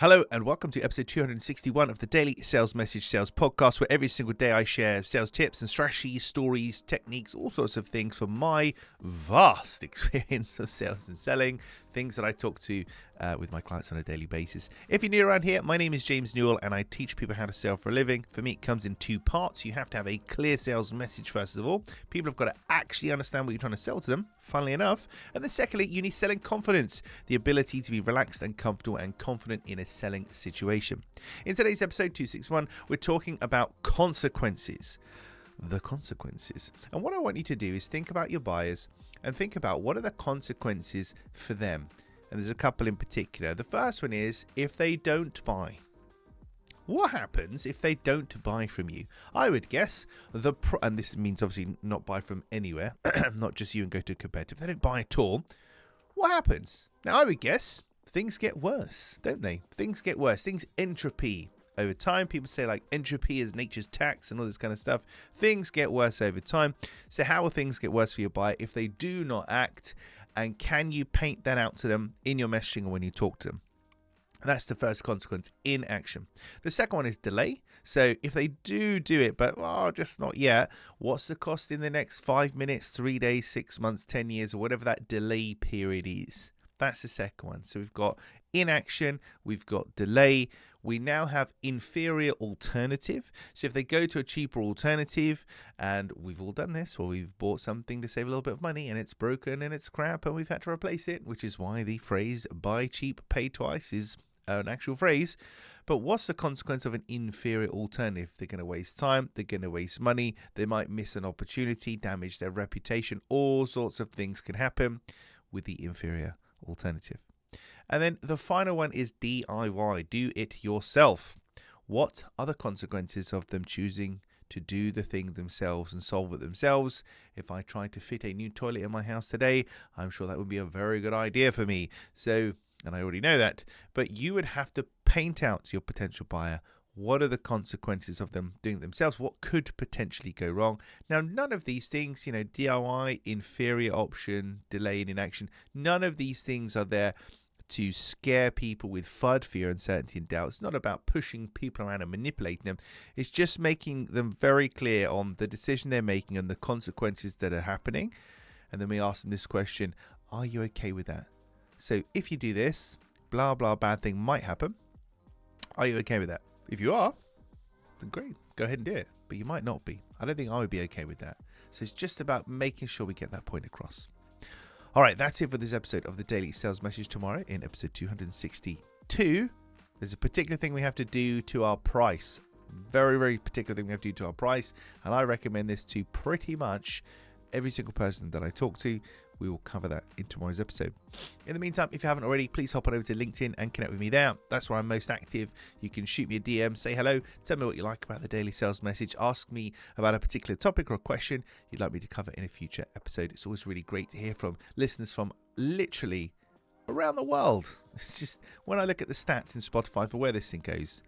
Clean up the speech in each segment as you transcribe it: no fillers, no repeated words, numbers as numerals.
Hello and welcome to episode 261 of the Daily Sales Message Sales Podcast, where every single day I share sales tips and strategies, stories, techniques, all sorts of things from my vast experience of sales and selling, things that I talk to with my clients on a daily basis. If you're new around here, my name is James Newell and I teach people how to sell for a living. For me, it comes in two parts. You have to have a clear sales message, first of all. People have got to actually understand what you're trying to sell to them, funnily enough. And then secondly, you need selling confidence, the ability to be relaxed and comfortable and confident in a selling situation. In today's episode 261, we're talking about consequences. The consequences. And what I want you to do is think about your buyers and think about what are the consequences for them. And there's a couple in particular. The first one is if they don't buy. What happens if they don't buy from you? I would guess and this means obviously not buy from anywhere, not just you and go to a competitor. If they don't buy at all, what happens? Now I would guess things get worse, don't they? Things get worse. Things entropy over time. People say like entropy is nature's tax and all this kind of stuff. Things get worse over time. So how will things get worse for your buyer if they do not act? And can you paint that out to them in your messaging or when you talk to them? That's the first consequence, inaction. The second one is delay. So if they do it, but just not yet, what's the cost in the next 5 minutes, 3 days, 6 months, 10 years, or whatever that delay period is? That's the second one. So we've got inaction, we've got delay. We now have inferior alternative. So if they go to a cheaper alternative, and we've all done this, or we've bought something to save a little bit of money and it's broken and it's crap and we've had to replace it, which is why the phrase buy cheap, pay twice is an actual phrase. But what's the consequence of an inferior alternative? They're going to waste time, they're going to waste money, they might miss an opportunity, damage their reputation, all sorts of things can happen with the inferior alternative. And then the final one is DIY, do it yourself. What are the consequences of them choosing to do the thing themselves and solve it themselves? If I tried to fit a new toilet in my house today, I'm sure that would be a very good idea for me. So, and I already know that, but you would have to paint out to your potential buyer what are the consequences of them doing it themselves? What could potentially go wrong? Now, none of these things, DIY, inferior option, delay in inaction, none of these things are there to scare people with FUD, fear, uncertainty, and doubt. It's not about pushing people around and manipulating them. It's just making them very clear on the decision they're making and the consequences that are happening. And then we ask them this question, are you okay with that? So if you do this, blah, blah, bad thing might happen. Are you okay with that? If you are, then great, go ahead and do it. But you might not be. I don't think I would be okay with that. So it's just about making sure we get that point across. All right, that's it for this episode of the Daily Sales Message. Tomorrow in episode 262, there's a particular thing we have to do to our price. Very, very particular thing we have to do to our price. And I recommend this to pretty much every single person that I talk to. We will cover that in tomorrow's episode. In the meantime, if you haven't already, please hop on over to LinkedIn and connect with me there. That's where I'm most active. You can shoot me a DM, say hello, tell me what you like about the Daily Sales Message, ask me about a particular topic or a question you'd like me to cover in a future episode. It's always really great to hear from listeners from literally around the world. It's just, when I look at the stats in Spotify for where this thing goes,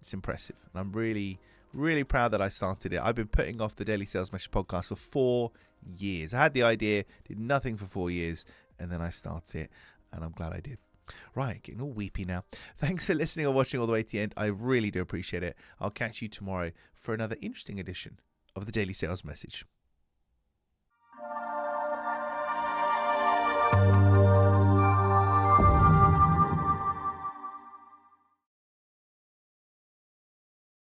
it's impressive. And I'm really, really proud that I started it. I've been putting off the Daily Sales Message podcast for 4 years. I had the idea, did nothing for 4 years, and then I started it, and I'm glad I did. Right, getting all weepy now. Thanks for listening or watching all the way to the end. I really do appreciate it. I'll catch you tomorrow for another interesting edition of the Daily Sales Message.